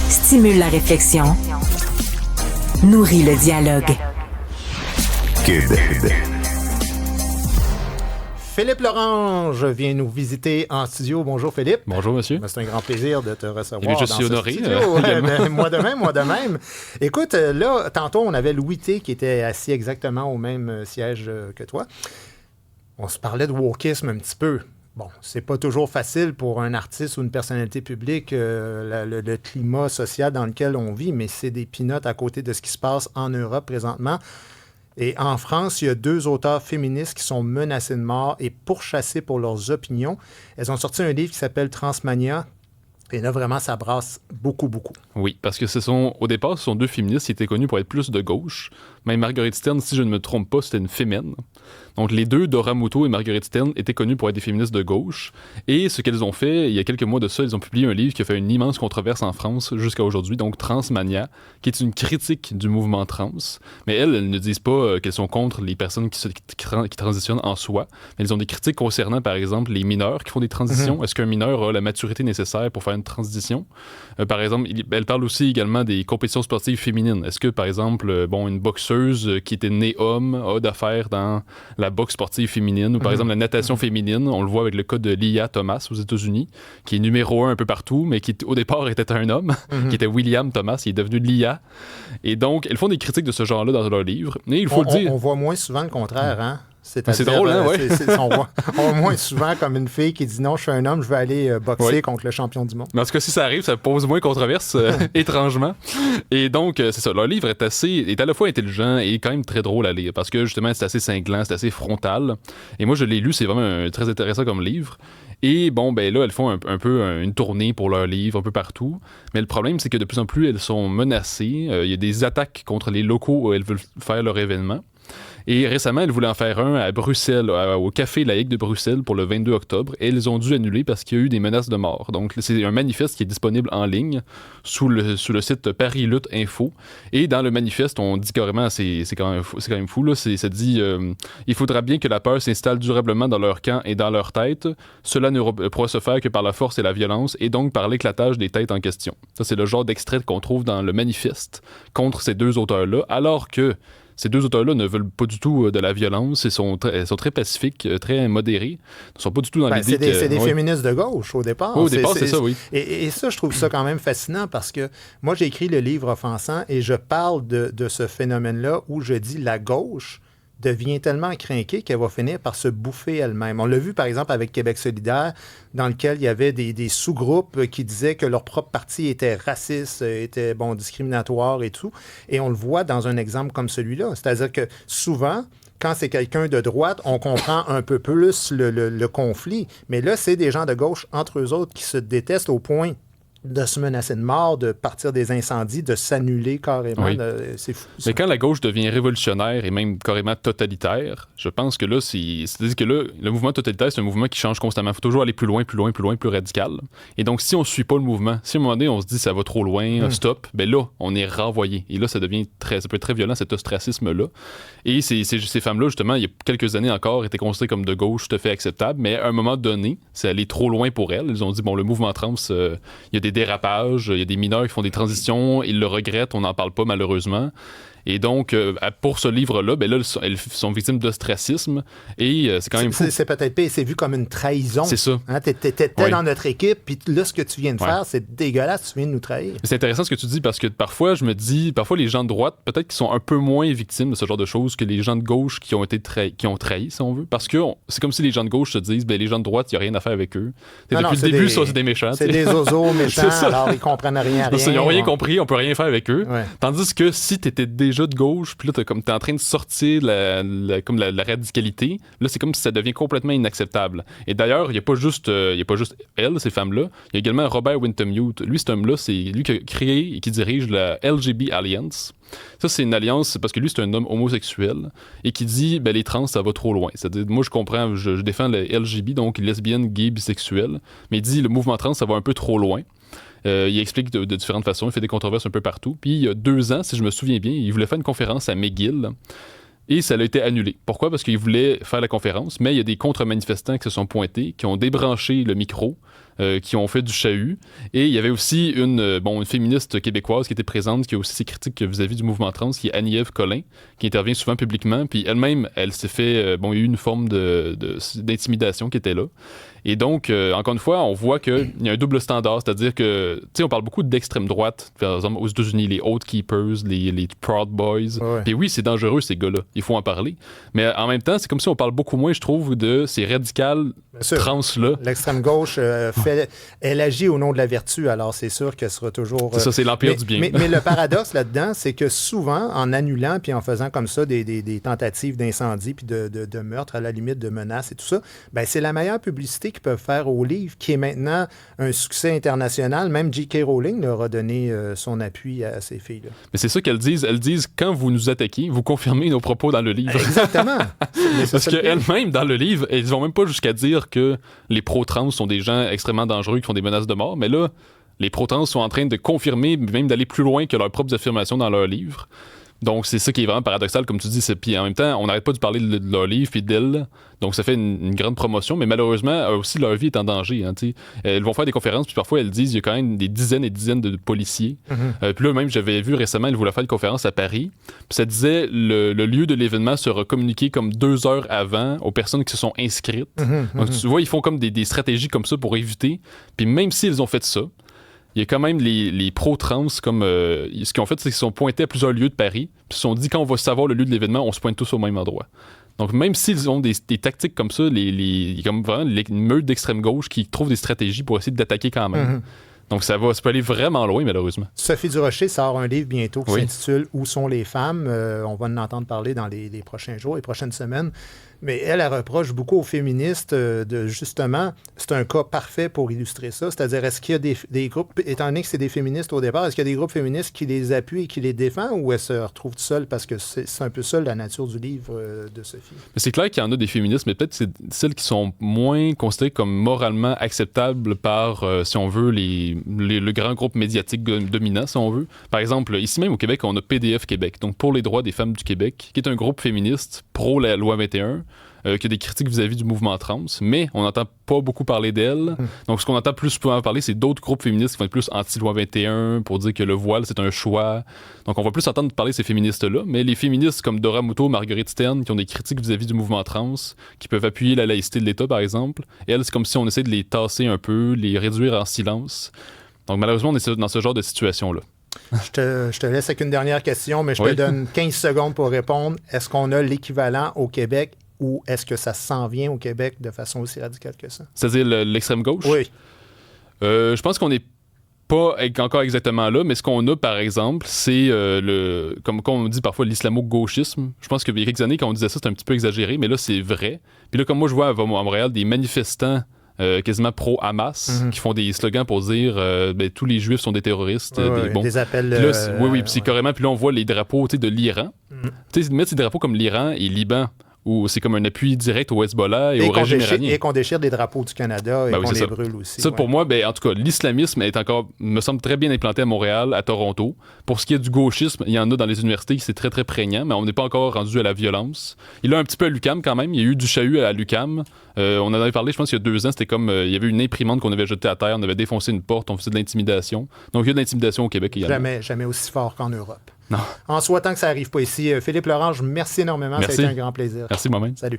stimule la réflexion, nourrit le dialogue. Cube. Philippe Lorange vient nous visiter en studio. Bonjour Philippe. Bonjour monsieur. C'est un grand plaisir de te recevoir. Je suis honoré. Moi de même. Écoute, là, tantôt, on avait Louis T qui était assis exactement au même siège que toi. On se parlait de wokisme un petit peu. Bon, c'est pas toujours facile pour un artiste ou une personnalité publique, le climat social dans lequel on vit, mais c'est des peanuts à côté de ce qui se passe en Europe présentement. Et en France, il y a 2 auteurs féministes qui sont menacées de mort et pourchassées pour leurs opinions. Elles ont sorti un livre qui s'appelle Transmania. Et là, vraiment, ça brasse beaucoup. Oui, parce que au départ, ce sont 2 féministes qui étaient connues pour être plus de gauche. Même Marguerite Stern, si je ne me trompe pas, c'était une fémène. Donc les 2, Dora Muto et Marguerite Stern, étaient connues pour être des féministes de gauche. Et ce qu'elles ont fait, il y a quelques mois de ça, elles ont publié un livre qui a fait une immense controverse en France jusqu'à aujourd'hui, donc Transmania, qui est une critique du mouvement trans. Mais elles ne disent pas qu'elles sont contre les personnes qui transitionnent en soi. Mais elles ont des critiques concernant, par exemple, les mineurs qui font des transitions. Est-ce qu'un mineur a la maturité nécessaire pour faire une transition? Par exemple, elle parle aussi également des compétitions sportives féminines. Est-ce que, par exemple, une boxeuse qui était née homme a d'affaires dans la boxe sportive féminine, ou par exemple la natation féminine, on le voit avec le cas de Lia Thomas aux États-Unis, qui est numéro 1 un peu partout, mais qui au départ était un homme, qui était William Thomas, il est devenu Lia. Et donc, elles font des critiques de ce genre-là dans leur livre. Et il faut le dire. On voit moins souvent le contraire, hein? C'est drôle, hein, ouais. On voit moins souvent comme une fille qui dit non, je suis un homme, je vais aller boxer contre le champion du monde. Mais en tout cas, si ça arrive, ça pose moins controverse, étrangement. Et donc, c'est ça. Leur livre est à la fois intelligent et quand même très drôle à lire parce que justement, c'est assez cinglant, c'est assez frontal. Et moi, je l'ai lu, c'est vraiment très intéressant comme livre. Et là, elles font un peu une tournée pour leurs livres un peu partout. Mais le problème, c'est que de plus en plus, elles sont menacées. Il y a des attaques contre les locaux où elles veulent faire leur événement. Et récemment, elles voulaient en faire un à Bruxelles, au Café Laïque de Bruxelles pour le 22 octobre. Et elles ont dû annuler parce qu'il y a eu des menaces de mort. Donc, c'est un manifeste qui est disponible en ligne sous le site Paris Lutte Info. Et dans le manifeste, on dit carrément, c'est quand même fou, là, ça dit il faudra bien que la peur s'installe durablement dans leur camp et dans leur tête. Cela ne pourra se faire que par la force et la violence, et donc par l'éclatage des têtes en question. Ça, c'est le genre d'extrait qu'on trouve dans le manifeste contre ces 2 auteurs-là, alors que ces 2 auteurs-là ne veulent pas du tout de la violence. Ils sont très pacifiques, très modérés. Ils ne sont pas du tout dans l'idée que... C'est des féministes de gauche, au départ. Au départ, c'est ça, oui. Et ça, je trouve ça quand même fascinant parce que moi, j'ai écrit le livre Offensant et je parle de ce phénomène-là où je dis la gauche devient tellement crinquée qu'elle va finir par se bouffer elle-même. On l'a vu, par exemple, avec Québec solidaire, dans lequel il y avait des sous-groupes qui disaient que leur propre parti était raciste, était discriminatoire et tout. Et on le voit dans un exemple comme celui-là. C'est-à-dire que souvent, quand c'est quelqu'un de droite, on comprend un peu plus le conflit. Mais là, c'est des gens de gauche, entre eux autres, qui se détestent au point de se menacer de mort, de partir des incendies, de s'annuler carrément. Oui. C'est fou. Mais quand la gauche devient révolutionnaire et même carrément totalitaire, je pense que là, c'est-à-dire que là, le mouvement totalitaire, c'est un mouvement qui change constamment. Il faut toujours aller plus loin, plus radical. Et donc, si on ne suit pas le mouvement, si à un moment donné, on se dit ça va trop loin, stop, ben là, on est renvoyé. Et là, ça peut être très violent, cet ostracisme-là. Et ces femmes-là, justement, il y a quelques années encore, étaient considérées comme de gauche, tout à fait acceptables, mais à un moment donné, c'est allé trop loin pour elles. Ils ont dit, le mouvement trans, il y a des dérapages, il y a des mineurs qui font des transitions, ils le regrettent, on n'en parle pas malheureusement. Et donc, pour ce livre-là, elles sont victimes d'ostracisme et c'est quand même fou. C'est peut-être pire, c'est vu comme une trahison. C'est ça. Hein, t'étais dans notre équipe, puis là, ce que tu viens de faire, c'est dégueulasse, tu viens de nous trahir. C'est intéressant ce que tu dis parce que parfois, je me dis, les gens de droite, peut-être qu'ils sont un peu moins victimes de ce genre de choses que les gens de gauche qui ont trahi, si on veut. Parce que c'est comme si les gens de gauche se disent, les gens de droite, il n'y a rien à faire avec eux. Depuis le début, c'est des méchants. C'est des oiseaux méchants, alors ils comprennent rien. Ils n'ont rien compris, on peut rien faire avec eux. Ouais. Tandis que si t'étais déjà de gauche, puis là, t'es en train de sortir la radicalité, là, c'est comme si ça devient complètement inacceptable. Et d'ailleurs, il n'y a pas juste elles, ces femmes-là, il y a également Robert Wintemute. Lui, cet homme-là, c'est lui qui a créé et qui dirige la LGB Alliance. Ça, c'est une alliance parce que lui, c'est un homme homosexuel et qui dit, les trans, ça va trop loin. C'est-à-dire, moi, je comprends, je défends le LGB, donc lesbienne, gay, bisexuel, mais il dit, le mouvement trans, ça va un peu trop loin. Il explique de différentes façons, il fait des controverses un peu partout. Puis il y a 2 ans, si je me souviens bien, il voulait faire une conférence à McGill et ça a été annulé. Pourquoi? Parce qu'il voulait faire la conférence, mais il y a des contre-manifestants qui se sont pointés, qui ont débranché le micro qui ont fait du chahut. Et il y avait aussi une féministe québécoise qui était présente, qui a aussi ses critiques vis-à-vis du mouvement trans, qui est Annie-Ève Collin, qui intervient souvent publiquement. Puis elle-même, elle s'est fait... il y a eu une forme d'intimidation qui était là. Et donc, encore une fois, on voit qu'il y a un double standard, c'est-à-dire que, tu sais, on parle beaucoup d'extrême droite, par exemple aux États-Unis, les Oath Keepers, les Proud Boys. Ouais. Puis oui, c'est dangereux, ces gars-là. Il faut en parler. Mais en même temps, c'est comme si on parle beaucoup moins, je trouve, de ces radicales trans-là. L'extrême gauche, elle agit au nom de la vertu, alors c'est sûr qu'elle sera toujours... C'est ça, c'est l'empire du bien. Mais le paradoxe là-dedans, c'est que souvent, en annulant puis en faisant comme ça des tentatives d'incendie puis de meurtre, à la limite de menaces et tout ça, ben c'est la meilleure publicité qu'ils peuvent faire au livre, qui est maintenant un succès international. Même J.K. Rowling leur a donné son appui à ces filles-là. Mais c'est ça qu'elles disent. Elles disent, quand vous nous attaquez, vous confirmez nos propos dans le livre. Exactement. Parce qu'elles-mêmes, dans le livre, elles vont même pas jusqu'à dire que les pro-trans sont des gens extrêmement dangereux qui font des menaces de mort, mais là, les pro-trans sont en train de confirmer, même d'aller plus loin que leurs propres affirmations dans leur livre. Donc, c'est ça qui est vraiment paradoxal, comme tu dis. Puis en même temps, on n'arrête pas de parler de leur livre puis d'elles. Donc, ça fait une grande promotion. Mais malheureusement, aussi, leur vie est en danger. Hein, elles vont faire des conférences, puis parfois, elles disent qu'il y a quand même des dizaines et dizaines de policiers. Puis là, même, j'avais vu récemment, elles voulaient faire une conférence à Paris. Puis ça disait le lieu de l'événement sera communiqué comme 2 heures avant aux personnes qui se sont inscrites. Donc, tu vois, ils font comme des stratégies comme ça pour éviter. Puis même s'ils ont fait ça, il y a quand même les pro-trans, comme ce qu'ils ont fait, c'est qu'ils sont pointés à plusieurs lieux de Paris, puis ils se sont dit, quand on va savoir le lieu de l'événement, on se pointe tous au même endroit. Donc, même s'ils ont des tactiques comme ça, comme vraiment une meute d'extrême gauche qui trouve des stratégies pour essayer d'attaquer quand même. Donc, ça peut aller vraiment loin, malheureusement. Sophie Durocher sort un livre bientôt qui s'intitule « Où sont les femmes ?» On va en entendre parler dans les prochains jours, les prochaines semaines. Mais elle reproche beaucoup aux féministes de justement, c'est un cas parfait pour illustrer ça. C'est-à-dire, est-ce qu'il y a des groupes, étant donné que c'est des féministes au départ, est-ce qu'il y a des groupes féministes qui les appuient et qui les défendent, ou elles se retrouvent seules? Parce que c'est un peu ça la nature du livre de Sophie. Mais c'est clair qu'il y en a des féministes, mais peut-être c'est celles qui sont moins considérées comme moralement acceptables par, si on veut, le grand groupe médiatique dominant, si on veut. Par exemple, ici même au Québec, on a PDF Québec, donc pour les droits des femmes du Québec, qui est un groupe féministe pro la loi 21, qui a des critiques vis-à-vis du mouvement trans, mais on n'entend pas beaucoup parler d'elle. Donc, ce qu'on entend plus souvent parler, c'est d'autres groupes féministes qui vont être plus anti-loi 21 pour dire que le voile, c'est un choix. Donc, on va plus entendre parler de ces féministes-là, mais les féministes comme Dora Muto, Marguerite Stern, qui ont des critiques vis-à-vis du mouvement trans, qui peuvent appuyer la laïcité de l'État, par exemple, elles, c'est comme si on essaie de les tasser un peu, les réduire en silence. Donc, malheureusement, on est dans ce genre de situation-là. Je te laisse avec une dernière question, mais je te donne 15 secondes pour répondre. Est-ce qu'on a l'équivalent au Québec ou est-ce que ça s'en vient au Québec de façon aussi radicale que ça? C'est-à-dire l'extrême gauche? Oui. Je pense qu'on n'est pas encore exactement là, mais ce qu'on a, par exemple, c'est comme on dit parfois, l'islamo-gauchisme. Je pense qu'il y a quelques années, quand on disait ça, c'était un petit peu exagéré, mais là, c'est vrai. Puis là, comme moi, je vois à Montréal des manifestants quasiment pro-Hamas, qui font des slogans pour dire tous les Juifs sont des terroristes. Des appels... Puis là, puis c'est carrément... Puis là, on voit les drapeaux de l'Iran. Mettre ces drapeaux comme l'Iran et Liban, où c'est comme un appui direct au Hezbollah et au régime iranien. Et qu'on déchire des drapeaux du Canada et qu'on les brûle aussi. Ça, pour moi, en tout cas, l'islamisme me semble très bien implanté à Montréal, à Toronto. Pour ce qui est du gauchisme, il y en a dans les universités qui c'est très, très prégnant, mais on n'est pas encore rendu à la violence. Il y a un petit peu à l'UQAM quand même. Il y a eu du chahut à l'UQAM. On en avait parlé, je pense, il y a 2 ans. C'était comme, il y avait une imprimante qu'on avait jetée à terre. On avait défoncé une porte. On faisait de l'intimidation. Donc, il y a de l'intimidation au Québec également. Jamais aussi fort qu'en Europe. Non. En souhaitant que ça n'arrive pas ici. Philippe Lorange, merci énormément. Merci. Ça a été un grand plaisir. Merci moi-même. Salut.